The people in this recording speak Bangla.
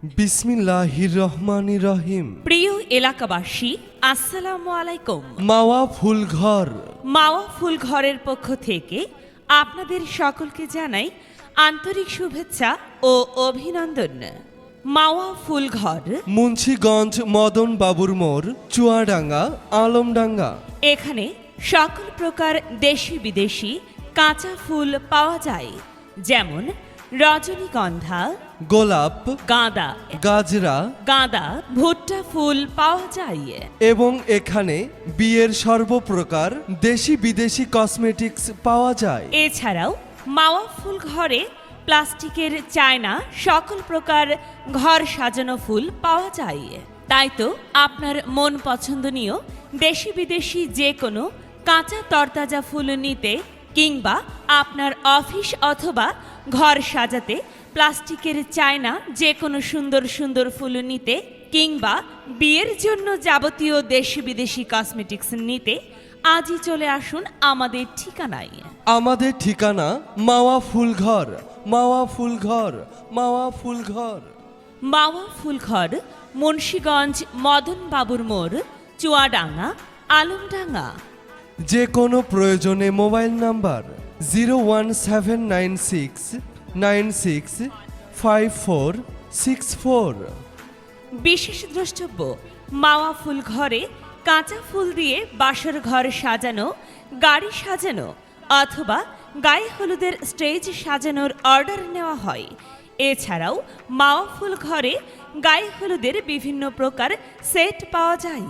বিসমিল্লাহির রহমানির রহিম। প্রিয় এলাকাবাসী, আসসালামু আলাইকুম। মাওয়া ফুলঘর। মাওয়া ফুল ঘরের পক্ষ থেকে আপনাদের সকলকে জানাই আন্তরিক শুভেচ্ছা ও অভিনন্দন। মাওয়া ফুল ঘর মুন্সিগঞ্জ মদন বাবুর মোড়, চুয়াডাঙ্গা, আলমডাঙ্গা। এখানে সকল প্রকার দেশি বিদেশি কাঁচা ফুল পাওয়া যায়, যেমন রজনীগন্ধা, গোলাপ, গাঁদা, গাজরা ভুট্টা ফুল পাওয়া যায়। এবং এখানে বিয়ের সর্বপ্রকার দেশি বিদেশি কসমেটিক্স পাওয়া যায়। এছাড়াও মাওয়া ফুল ঘরে প্লাস্টিকের চায়না সকল প্রকার ঘর সাজানো ফুল পাওয়া যায়। তাই তো আপনার মন পছন্দনীয় দেশি বিদেশি যে কোনো কাঁচা তরতাজা ফুল নিতে কিংবা আপনার অফিস অথবা ঘর সাজাতে প্লাস্টিকের চায়না যে কোনো সুন্দর সুন্দর ফুল নিতে কিংবা বিয়ের জন্য যাবতীয় দেশি বিদেশি কসমেটিক্স নিতে আজই চলে আসুন আমাদের ঠিকানায়। আমাদের ঠিকানা মাওয়া ফুলঘর, মাওয়া ফুলঘর, মাওয়া ফুলঘর। মাওয়া ফুলঘর, মুন্সিগঞ্জ মদন বাবুর মোড়, চুয়াডাঙ্গা, আলমডাঙ্গা। যে কোনো প্রয়োজনে মোবাইল নাম্বার 01796965464। বিশেষ দ্রষ্টব্য, মাওয়া ফুল ঘরে কাঁচা ফুল দিয়ে বাসর ঘর সাজানো, গাড়ি সাজানো অথবা গায়ে হলুদের স্টেজ সাজানোর অর্ডার নেওয়া হয়। এছাড়াও মাওয়া ফুল ঘরে গায়ে হলুদের বিভিন্ন প্রকার সেট পাওয়া যায়।